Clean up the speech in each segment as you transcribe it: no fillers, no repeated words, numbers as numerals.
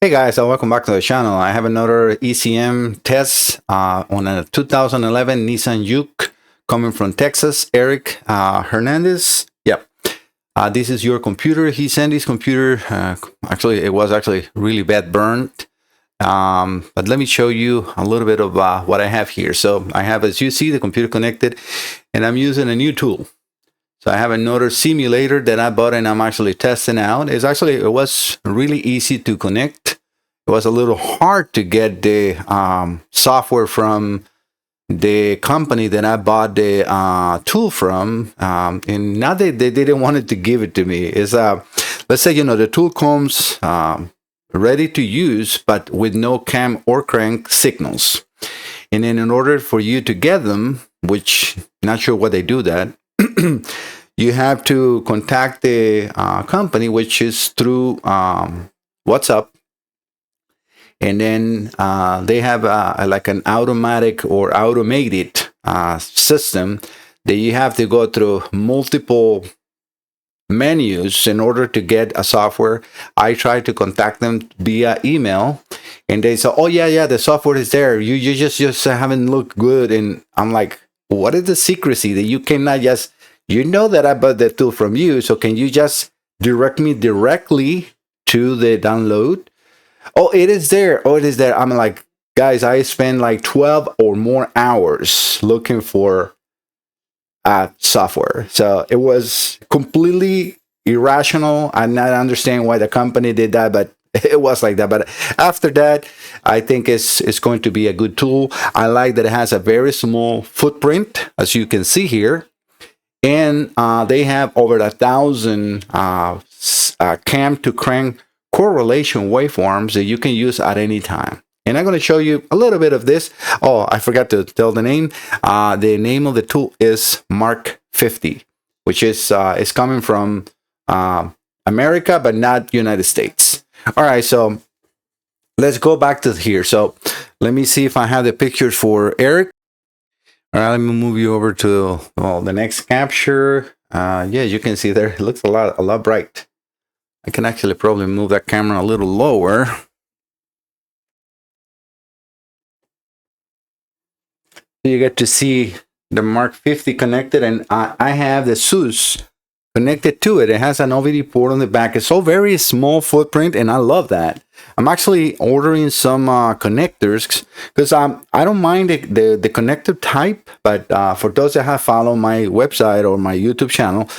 Hey guys, and welcome back to the channel. I have another ECM test on a 2011 Nissan Juke coming from Texas. Eric Hernandez. Yep. This is your computer. He sent his computer. Actually, it was actually really bad burnt. But let me show you a little bit of what I have here. So I have, as you see, the computer connected, and I'm using a new tool. So I have another simulator that I bought and I'm actually testing out. It was really easy to connect. It was a little hard to get the software from the company that I bought the tool from. And now they didn't want to give it to me. It's let's say, the tool comes ready to use, but with no cam or crank signals. And then in order for you to get them, which not sure why they do that, you have to contact the company, which is through WhatsApp. And then they have like an automatic or automated system that you have to go through multiple menus in order to get a software. I try to contact them via email, and they say, "Oh yeah, the software is there. You just haven't looked good." And I'm like, "What is the secrecy that you cannot just? You know that I bought the tool from you, so can you just direct me directly to the download?" Oh, it is there. Oh, it is there. I'm like, guys, I spent like 12 or more hours looking for software. So it was completely irrational. I not understand why the company did that, but it was like that. But after that, I think it's going to be a good tool. I like that it has a very small footprint, as you can see here. And they have over 1,000 cam to crank correlation waveforms that you can use at any time. And I'm going to show you a little bit of this. Oh, I forgot to tell the name. The name of the tool is Mark 50, which is coming from America, but not United States. All right, so let's go back to here. So let me see if I have the pictures for Eric. All right, let me move you over to the next capture. Yeah, you can see there, it looks a lot bright. I can actually probably move that camera a little lower. You get to see the Mark 50 connected, and I have the SUS connected to it. It has an OVD port on the back. It's so very small footprint, and I love that. I'm actually ordering some connectors because I don't mind the connector type, but for those that have followed my website or my YouTube channel,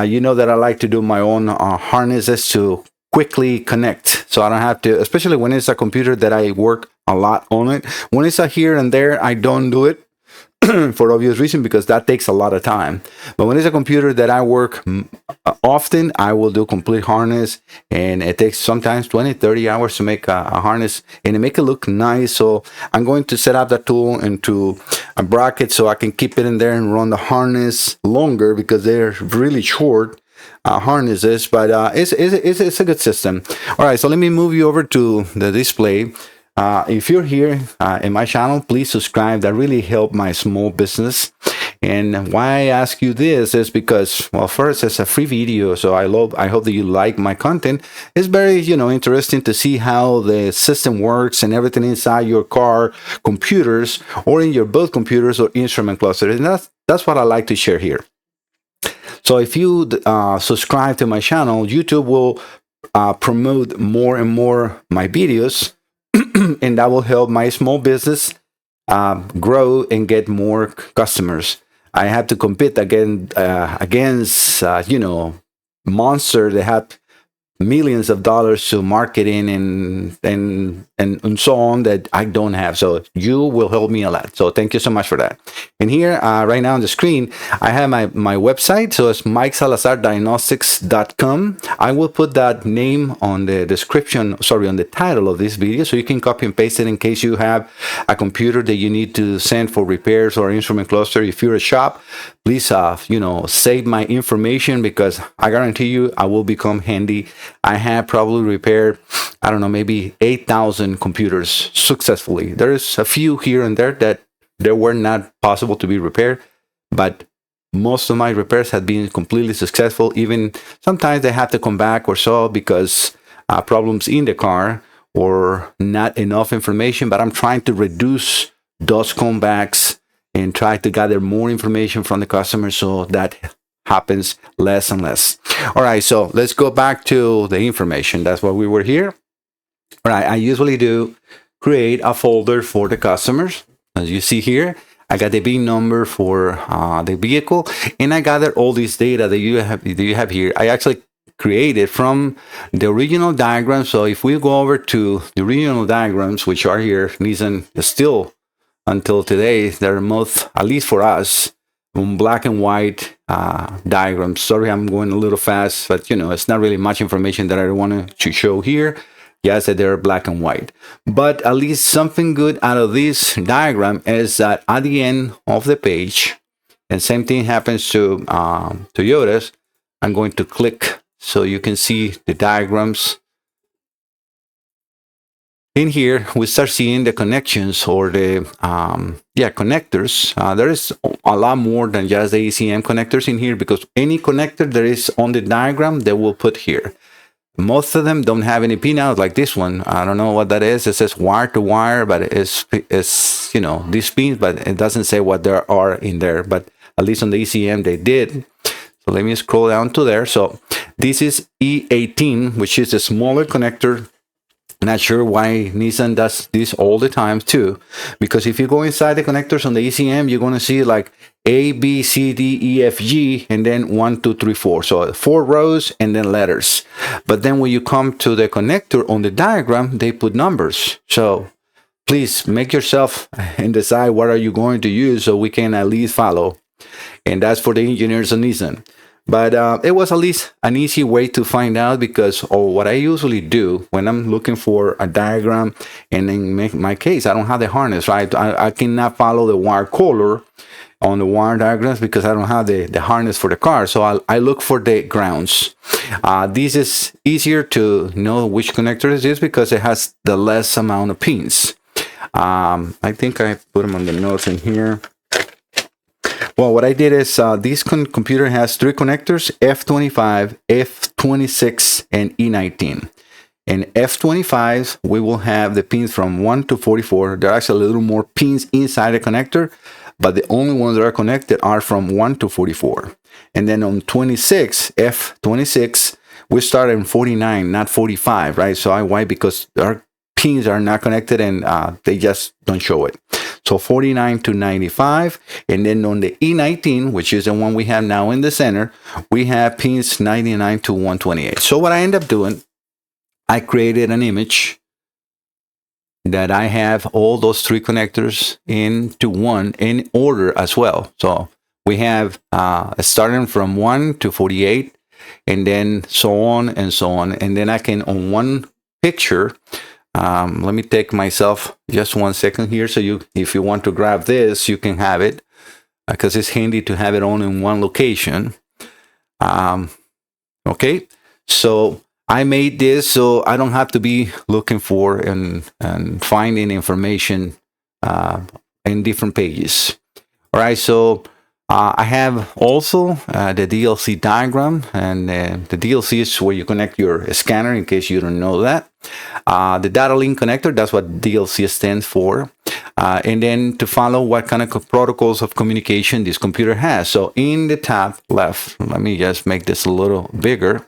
you know that I like to do my own harnesses to quickly connect, so I don't have to, especially when it's a computer that I work a lot on it. When it's a here and there, I don't do it for obvious reason, because that takes a lot of time. But when it's a computer that I work often, I will do complete harness, and it takes sometimes 20-30 hours to make a harness and make it look nice. So I'm going to set up that tool into a bracket so I can keep it in there and run the harness longer, because they're really short harnesses, but it's a good system. All right, so let me move you over to the display. If you're here in my channel, please subscribe. That really helped my small business. And why I ask you this is because, well, first, it's a free video, so I hope that you like my content. It's very, interesting to see how the system works and everything inside your car computers, or in your both computers or instrument clusters. And that's what I like to share here. So if you subscribe to my channel, YouTube will promote more and more my videos, and that will help my small business grow and get more customers. I have to compete against monsters that have millions of dollars to marketing and so on that I don't have. So you will help me a lot. So thank you so much for that. And here right now on the screen, I have my website. So it's MikeSalazarDiagnostics.com. I will put that name on the description, on the title of this video, so you can copy and paste it in case you have a computer that you need to send for repairs or instrument cluster. If you're a shop, please save my information, because I guarantee you I will become handy. I have probably repaired, I don't know, maybe 8,000 computers successfully. There's a few here and there that they were not possible to be repaired, but most of my repairs have been completely successful. Even sometimes they have to come back or so because problems in the car, or not enough information, but I'm trying to reduce those comebacks and try to gather more information from the customer, so that happens less and less. All right, so let's go back to the information. That's why we were here. All right, I usually do create a folder for the customers. As you see here, I got the VIN number for the vehicle, and I gather all this data that you have here. I actually created from the original diagram. So if we go over to the original diagrams, which are here, Nissan is still, until today, they're most, at least for us, black and white diagrams. Sorry, I'm going a little fast, but it's not really much information that I want to show here. Yes, that they're black and white, but at least something good out of this diagram is that at the end of the page, and same thing happens to Toyotas, I'm going to click so you can see the diagrams. In here, we start seeing the connections, or the connectors. There is a lot more than just the ECM connectors in here, because any connector there is on the diagram, they will put here. Most of them don't have any pinouts like this one. I don't know what that is. It says wire to wire, but it's these pins, but it doesn't say what there are in there. But at least on the ECM they did. So let me scroll down to there. So this is E18, which is a smaller connector. Not sure why Nissan does this all the time too, because if you go inside the connectors on the ECM, you're going to see like A, B, C, D, E, F, G, and then 1, 2, 3, 4. So 4 rows and then letters. But then when you come to the connector on the diagram, they put numbers. So please make yourself and decide what are you going to use, so we can at least follow. And that's for the engineers of Nissan. But it was at least an easy way to find out, because what I usually do when I'm looking for a diagram, and in my case, I don't have the harness, right? I cannot follow the wire color on the wire diagrams because I don't have the harness for the car. So I look for the grounds. This is easier to know which connector it is because it has the less amount of pins. I think I put them on the notes in here. Well, what I did is this computer has 3 connectors: F25, F26, and E19. In F25, we will have the pins from 1 to 44. There are actually a little more pins inside the connector, but the only ones that are connected are from 1 to 44. And then on 26, F26, we start in 49, not 45, right? So why? Because our pins are not connected, and they just don't show it. So 49 to 95, and then on the E19, which is the one we have now in the center, we have pins 99 to 128. So what I end up doing, I created an image that I have all those 3 connectors into one in order as well. So we have starting from 1 to 48, and then so on and so on. And then I can, on one picture, let me take myself just 1 second here. So if you want to grab this, you can have it, because it's handy to have it all in one location. Okay, so I made this so I don't have to be looking for and finding information in different pages. All right, so I have also the DLC diagram, and the DLC is where you connect your scanner, in case you don't know that. The data link connector, that's what DLC stands for. And then to follow what kind of protocols of communication this computer has. So in the top left, let me just make this a little bigger.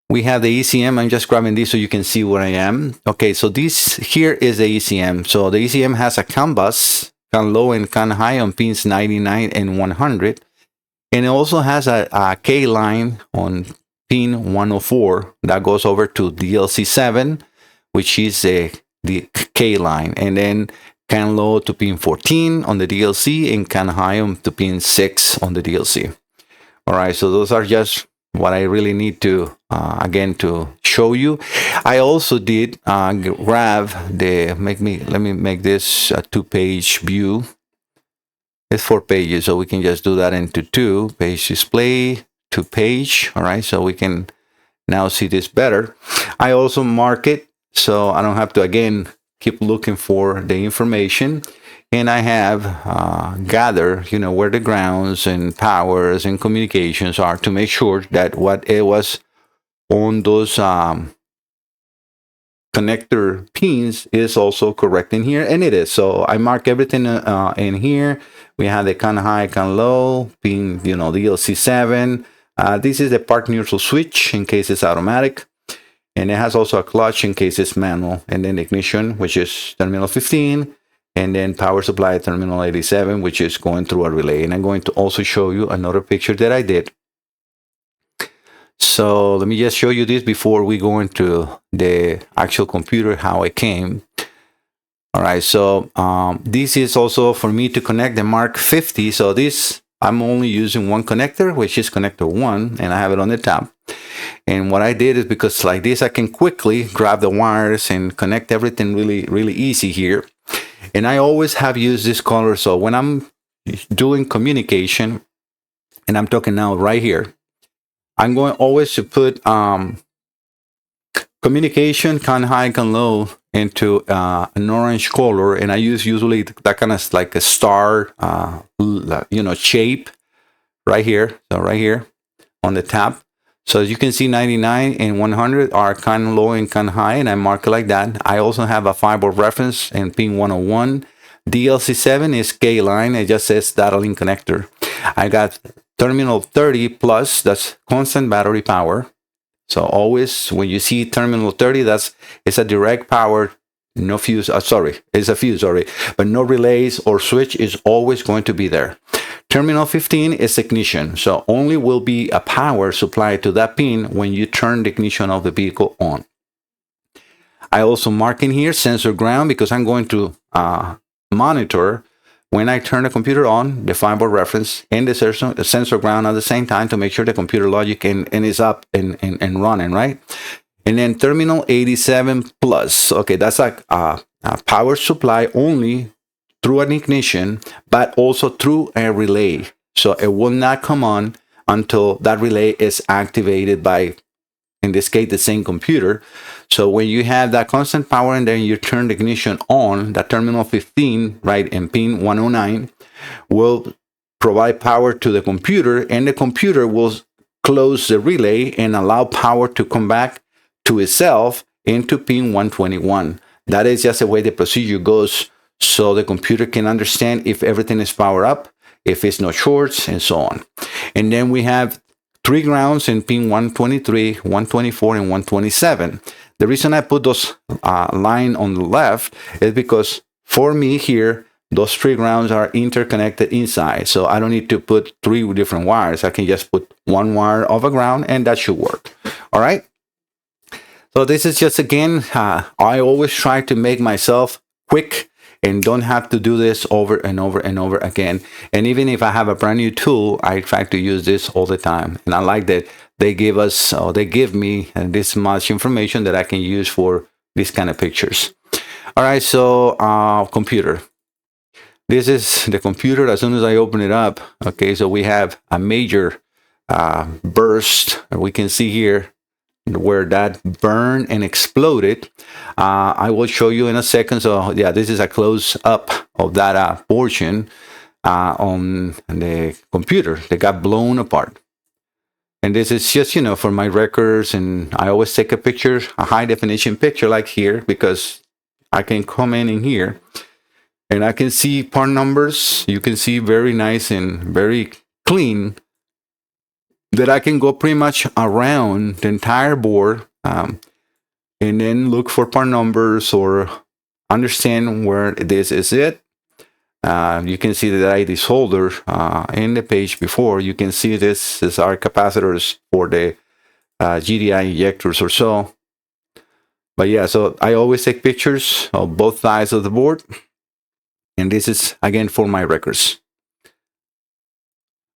We have the ECM. I'm just grabbing this so you can see where I am. Okay, so this here is the ECM. So the ECM has a CAN bus, CAN low and CAN high on pins 99 and 100. And it also has a K line on pin 104 that goes over to DLC 7, which is the K line. And then CAN low to pin 14 on the DLC, and CAN high on to pin 6 on the DLC. All right, so those are just what I really need to, again, to show you. I also did grab let me make this a 2-page view. It's 4 pages, so we can just do that into 2 page display, 2 page. All right, so we can now see this better. I also mark it so I don't have to, again, keep looking for the information. And I have gathered, where the grounds and powers and communications are, to make sure that what it was on those connector pins is also correct in here, and it is. So I mark everything in here. We have the kind high, kind low, pin, DLC7. This is the park neutral switch in case it's automatic. And it has also a clutch in case it's manual. And then ignition, which is terminal 15. And then power supply terminal 87, which is going through a relay. And I'm going to also show you another picture that I did. So let me just show you this before we go into the actual computer, how it came. All right, so this is also for me to connect the Mark 50. So this, I'm only using one connector, which is connector 1, and I have it on the top. And what I did is, because like this, I can quickly grab the wires and connect everything really easy here. And I always have used this color. So when I'm doing communication, and I'm talking now right here, I'm going always to put communication, can high, can low into an orange color, and I use usually that kind of like a star, shape right here. So right here on the tab. So as you can see, 99 and 100 are kind of low and kind of high, and I mark it like that. I also have a fiber reference in pin 101. DLC7 is K line. It just says data link connector. I got terminal 30 plus, that's constant battery power. So always when you see terminal 30, it's a direct power, no fuse, it's a fuse, but no relays or switch is always going to be there. Terminal 15 is ignition, so only will be a power supply to that pin when you turn the ignition of the vehicle on. I also mark in here sensor ground because I'm going to monitor when I turn the computer on, the fiber reference and the sensor ground at the same time to make sure the computer logic is up and running, right? And then terminal 87 plus, okay, that's like a power supply only through an ignition, but also through a relay. So it will not come on until that relay is activated by, in this case, the same computer. So when you have that constant power and then you turn the ignition on, that terminal 15, right, and pin 109 will provide power to the computer, and the computer will close the relay and allow power to come back to itself into pin 121. That is just the way the procedure goes, so the computer can understand if everything is powered up, if it's no shorts, and so on. And then we have 3 grounds in pin 123, 124, and 127. The reason I put those line on the left is because for me here, those 3 grounds are interconnected inside. So I don't need to put 3 different wires. I can just put 1 wire of a ground and that should work. All right. So this is just, again, I always try to make myself quick and don't have to do this over and over and over again. And even if I have a brand new tool, I try to use this all the time. And I like that they give us, or they give me this much information that I can use for these kind of pictures. All right, so computer. This is the computer as soon as I open it up. Okay, so we have a major burst. We can see here where that burned and exploded. I will show you in a second. So yeah, this is a close up of that portion on the computer that got blown apart. And this is just, for my records, and I always take a picture, a high definition picture like here, because I can come in here and I can see part numbers. You can see very nice and very clean, that I can go pretty much around the entire board and then look for part numbers or understand where this is it. You can see that I had this holder in the page before. You can see this is our capacitors for the GDI injectors or so. But yeah, so I always take pictures of both sides of the board. And this is, again, for my records.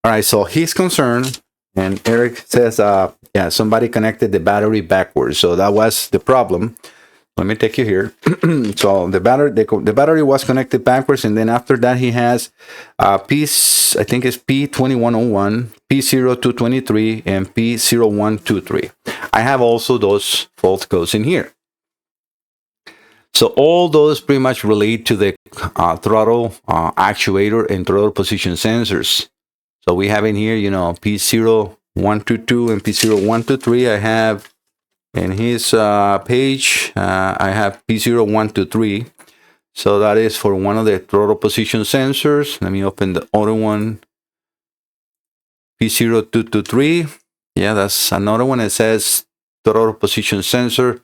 All right, so he's concerned. And Eric says, yeah, somebody connected the battery backwards. So that was the problem. Let me take you here. So the battery was connected backwards. And then after that, he has I think it's P2101, P0223, and P0123. I have also those fault codes in here. So all those pretty much relate to the throttle actuator and throttle position sensors. So we have in here, P0122 and P0123. I have In his page, I have P0123. So that is for one of the throttle position sensors. Let me open the other one. P0223. Yeah, that's another one. It says throttle position sensor.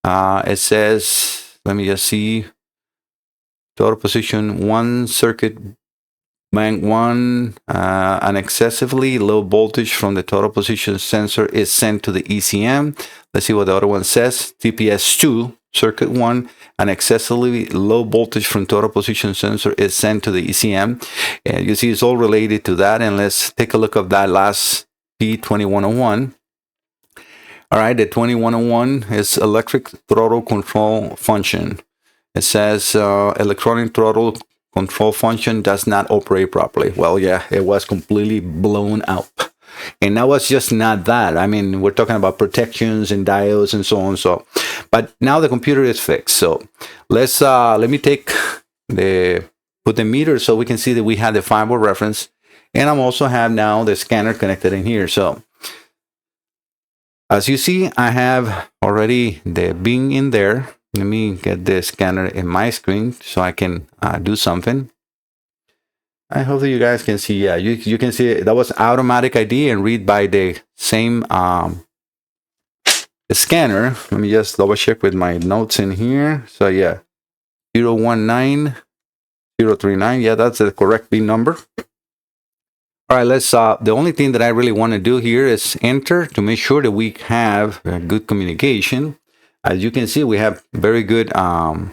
It says, let me just see, throttle position 1 circuit bank 1, an excessively low voltage from the throttle position sensor is sent to the ECM. Let's see what the other one says. TPS 2 circuit 1, an excessively low voltage from throttle position sensor is sent to the ECM. And you see it's all related to that. And let's take a look at that last P2101. All right, the 2101 is electric throttle control function. It says electronic throttle control function does not operate properly. Well, yeah, it was completely blown out. And that was just not that. I mean, we're talking about protections and diodes and so on. So, but now the computer is fixed. So let's let me put the meter so we can see that we have the 5-volt reference. And I'm also have now the scanner connected in here. So as you see, I have already the Bing in there. Let me get the scanner in my screen so I can do something. I hope that you guys can see. Yeah, you can see that was automatic ID and read by the same scanner. Let me just double check with my notes in here. So yeah, 019039. Yeah, that's the correct Bing number. All right, let's, the only thing that I really want to do here is enter to make sure that we have good communication. As you can see, we have very good 5-volt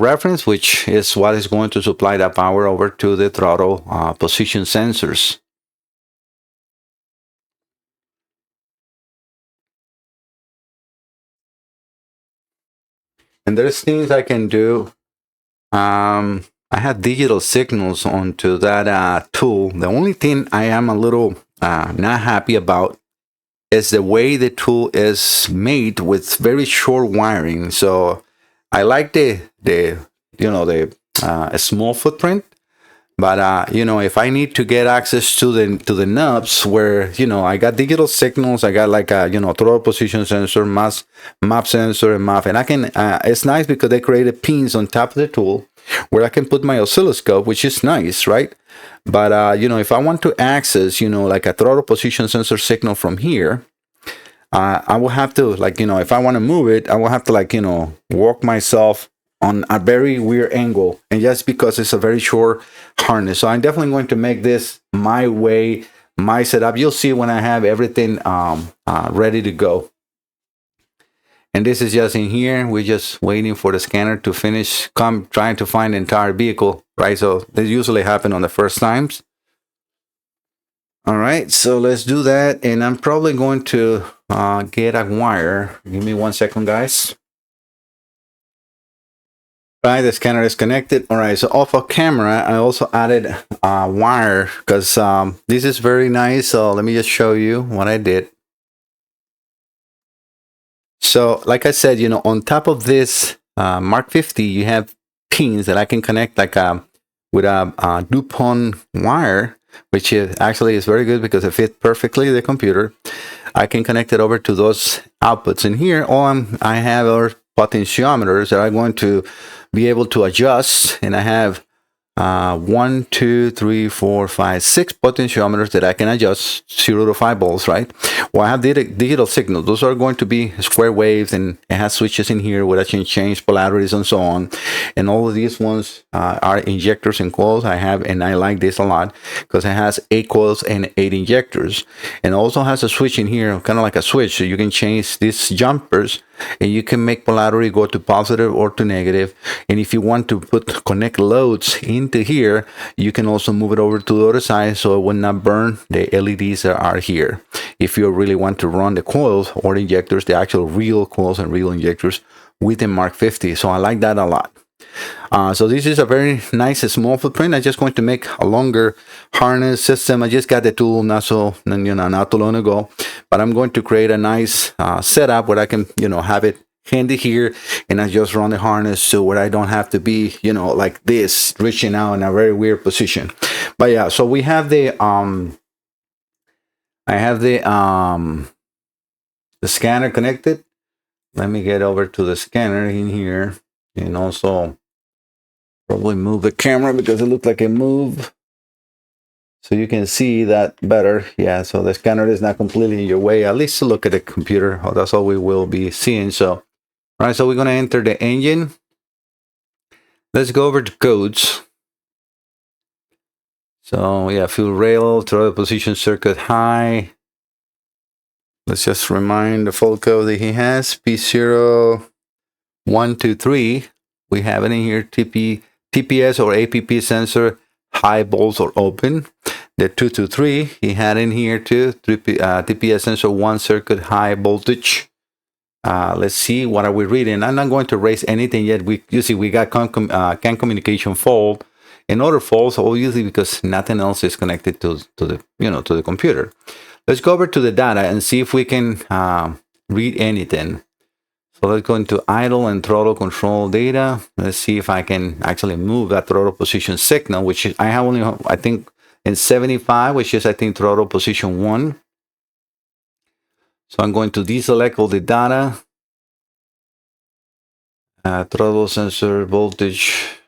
reference, which is what is going to supply that power over to the throttle position sensors. And there's things I can do. I have digital signals onto that tool. The only thing I am a little not happy about is the way the tool is made with very short wiring. So I like the small footprint, but if I need to get access to the knobs where I got digital signals, I got like a throttle position sensor, map sensor, and map, and I can. It's nice because they created pins on top of the tool where I can put my oscilloscope, which is nice, right? But if I want to access like a throttle position sensor signal from here, I will have to if I want to move it, I will have to walk myself on a very weird angle, and just because it's a very short harness. So I'm definitely going to make this my way, my setup. You'll see when I have everything ready to go. And this is just in here. We're just waiting for the scanner to finish trying to find the entire vehicle, right? So this usually happen on the first times. All right, so let's do that. And I'm probably going to get a wire. Give me 1 second, guys. All right, the scanner is connected. All right, so off of camera, I also added a wire because this is very nice. So let me just show you what I did. So like I said, on top of this Mark 50, you have pins that I can connect with a DuPont wire, which actually is very good because it fits perfectly the computer. I can connect it over to those outputs. And here, I have our potentiometers that I'm going to be able to adjust. And I have 1, 2, 3, 4, 5, 6 potentiometers that I can adjust 0 to 5 volts, right? Well, I have digital signals. Those are going to be square waves, and it has switches in here where I can change polarities and so on. And all of these ones are injectors and coils I have, and I like this a lot because it has 8 coils and 8 injectors. And also has a switch in here, kind of like a switch, so you can change these jumpers and you can make polarity go to positive or to negative. And if you want to connect loads into here, you can also move it over to the other side so it will not burn the LEDs that are here. If you really want to run the coils or the injectors, the actual real coils and real injectors with the Mark 50. So I like that a lot. So this is a very nice small footprint. I'm just going to make a longer harness system. I just got the tool not too long ago, but I'm going to create a nice setup where I can have it handy here, and I just run the harness so where I don't have to be like this, reaching out in a very weird position. But yeah, so we have the the scanner connected. Let me get over to the scanner in here and also probably move the camera because it looked like it moved. So you can see that better. Yeah, so the scanner is not completely in your way, at least to look at the computer. Oh, that's all we will be seeing. So, all right, so we're going to enter the engine. Let's go over to codes. So, yeah, fuel rail, throttle position circuit high. Let's just remind the full code that he has. P0123. We have it in here. TPS or APP sensor, high volts or open. The 223 he had in here too. TPS sensor 1 circuit high voltage. Let's see, what are we reading? I'm not going to raise anything yet. You see we got CAN communication fault and other faults, obviously because nothing else is connected to the computer. Let's go over to the data and see if we can read anything. So let's go into idle and throttle control data. Let's see if I can actually move that throttle position signal, which I have only, I think, in 75, which is, I think, throttle position 1. So I'm going to deselect all the data. Throttle sensor voltage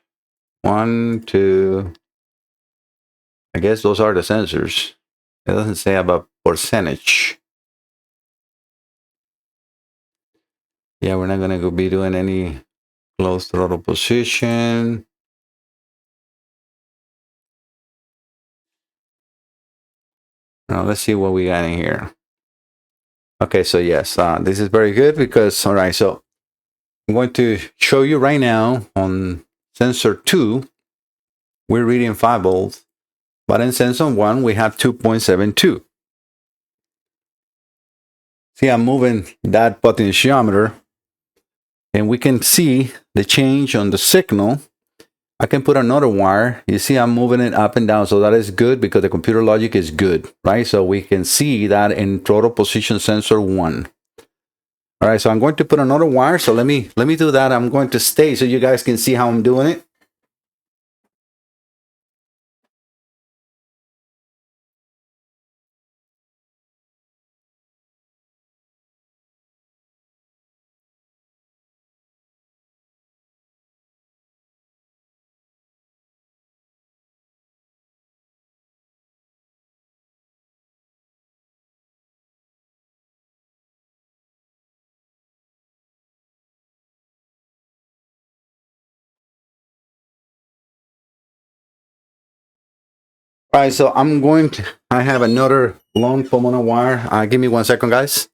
1, 2. I guess those are the sensors. It doesn't say about percentage. Yeah, we're not going to be doing any close throttle position. Now let's see what we got in here. Okay, so yes, this is very good because, all right, so I'm going to show you right now on sensor 2, we're reading 5 volts, but in sensor 1, we have 2.72. See, I'm moving that potentiometer, and we can see the change on the signal. I can put another wire. You see, I'm moving it up and down, so that is good because the computer logic is good, right? So we can see that in throttle position sensor 1. All right, so I'm going to put another wire. So let me do that. I'm going to stay so you guys can see how I'm doing it. All right, so I have another long pulmonary wire. Give me 1 second, guys.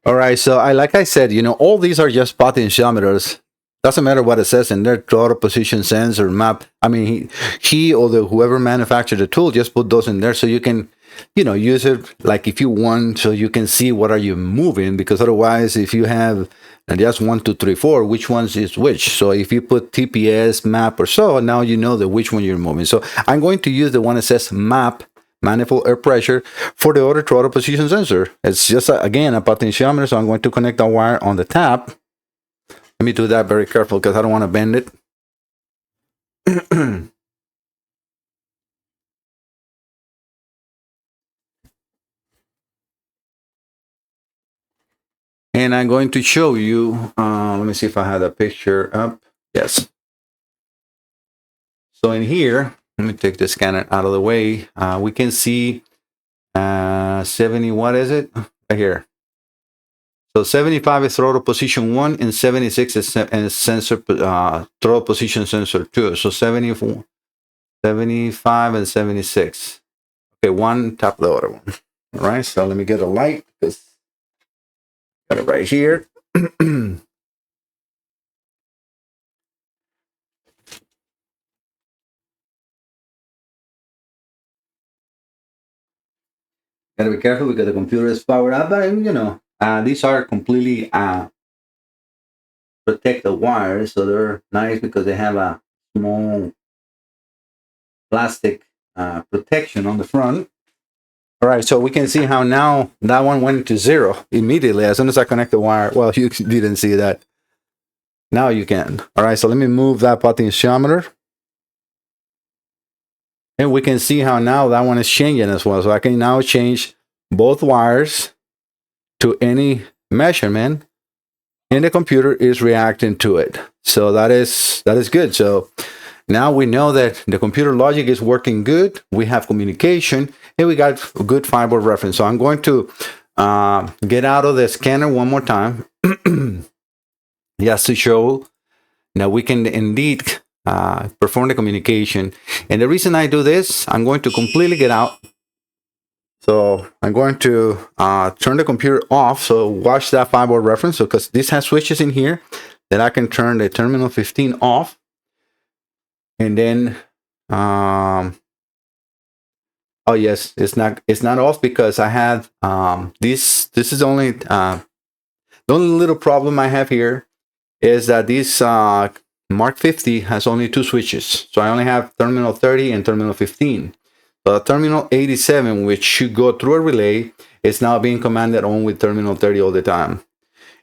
All right, so like I said, all these are just potentiometers. Doesn't matter what it says in their throttle position sensor map. I mean, he or whoever manufactured the tool just put those in there so you can, use it like if you want, so you can see what are you moving. Because otherwise, if you have just 1, 2, 3, 4, which ones is which? So if you put TPS map or so, now you know which one you're moving. So I'm going to use the one that says map, manifold air pressure, for the other throttle position sensor. It's just again a potentiometer, so I'm going to connect a wire on the tap. Let me do that very careful because I don't want to bend it. And I'm going to show you, let me see if I have the picture up. Yes. So in here, let me take the scanner out of the way. We can see 70, what is it? Right here. So 75 is throttle position 1 and 76 is sensor throttle position sensor 2. So 75 and 76. Okay, one top the other one. All right, so let me get a light because got it right here. Gotta be careful because the computer is powered up, but these are completely protected wires, so they're nice because they have a small plastic protection on the front. All right, so we can see how now that one went to 0 immediately as soon as I connect the wire. Well, you didn't see that. Now you can. All right, so let me move that potentiometer. And we can see how now that one is changing as well. So I can now change both wires to any measurement, and the computer is reacting to it. So that is good. So now we know that the computer logic is working good. We have communication, and we got a good fiber reference. So I'm going to get out of the scanner one more time, just to show that we can indeed perform the communication. And the reason I do this, I'm going to completely get out. So I'm going to turn the computer off. So watch that fiber reference. So because this has switches in here, that I can turn the terminal 15 off. And then, oh yes, it's not off because I have this is only the only little problem I have here is that this Mark 50 has only 2 switches. So I only have terminal 30 and terminal 15. So terminal 87, which should go through a relay, is now being commanded on with terminal 30 all the time.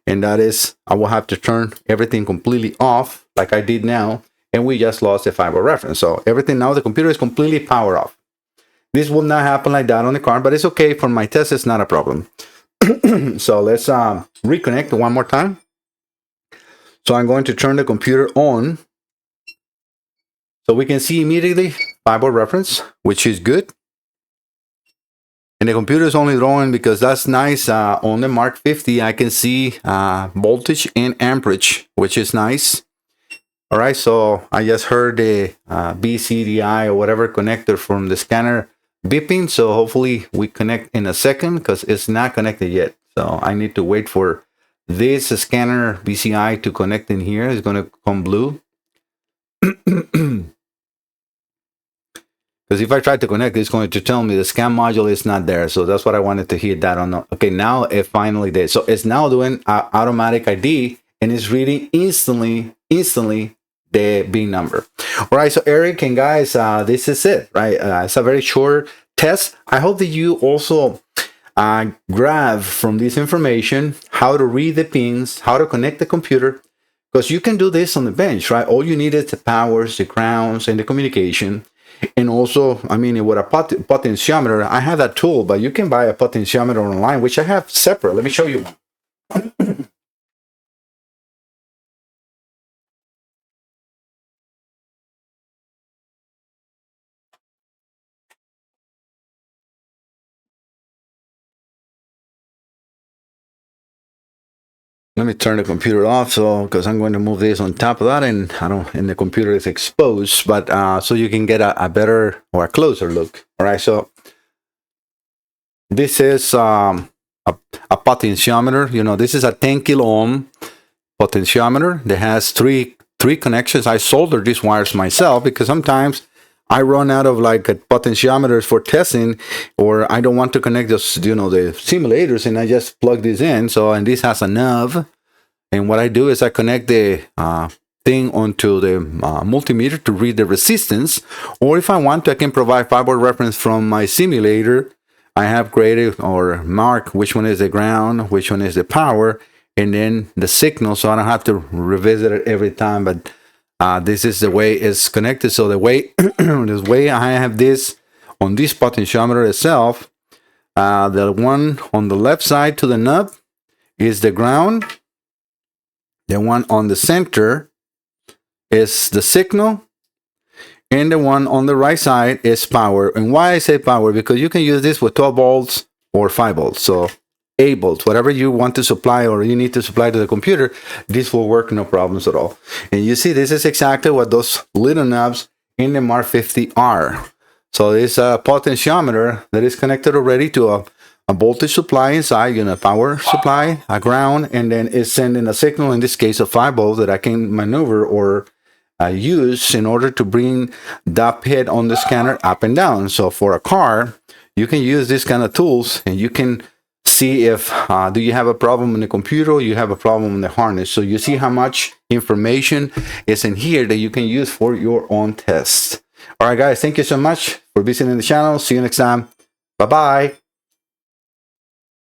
And that is, I will have to turn everything completely off like I did now. And we just lost the fiber reference. So everything now, the computer is completely powered off. This will not happen like that on the car, but it's okay. For my test, it's not a problem. So let's reconnect one more time. So I'm going to turn the computer on. So we can see immediately fiber reference, which is good. And the computer is only drawing because that's nice. On the Mark 50, I can see voltage and amperage, which is nice. All right, so I just heard the BCDI or whatever connector from the scanner beeping. So hopefully we connect in a second because it's not connected yet. So I need to wait for this scanner BCI to connect in here. It's going to come blue. Because if I try to connect, it's going to tell me the scan module is not there. So that's what I wanted to hit that on. Okay, now it finally did. So it's now doing automatic ID and it's reading instantly the bin number. All right, so Eric and guys, this is it, right? It's a very short test. I hope that you also grab from this information how to read the pins, how to connect the computer, because you can do this on the bench, right? All you need is the powers, the grounds, and the communication. And also, I mean, with a potentiometer, I have that tool, but you can buy a potentiometer online, which I have separate. Let me show you one. Let me turn the computer off, so because I'm going to move this on top of that, and and the computer is exposed, but so you can get a better or a closer look. All right, so this is a potentiometer. You know, this is a 10 kilo ohm potentiometer that has three connections. I soldered these wires myself because sometimes I run out of like potentiometers for testing, or I don't want to connect those, the simulators, and I just plug this in. So, and this has a knob, and what I do is I connect the thing onto the multimeter to read the resistance, or if I want to, I can provide fiber reference from my simulator. I have created or mark which one is the ground, which one is the power, and then the signal, so I don't have to revisit it every time. But this is the way it's connected. So the way this way I have this on this potentiometer itself. The one on the left side to the knob is the ground. The one on the center is the signal. And the one on the right side is power. And why I say power? Because you can use this with 12 volts or 5 volts. So 8 volts, whatever you want to supply or you need to supply to the computer, this will work no problems at all. And you see, this is exactly what those little knobs in the Mark 50 are. So it's a potentiometer that is connected already to a voltage supply inside, power supply, a ground, and then it's sending a signal, in this case of 5 volts, that I can maneuver or use in order to bring that pit on the scanner up and down. So for a car, you can use this kind of tools, and you can see if do you have a problem in the computer or you have a problem in the harness. So you see how much information is in here that you can use for your own test. All right, guys, thank you so much for visiting the channel. See you next time. Bye-bye.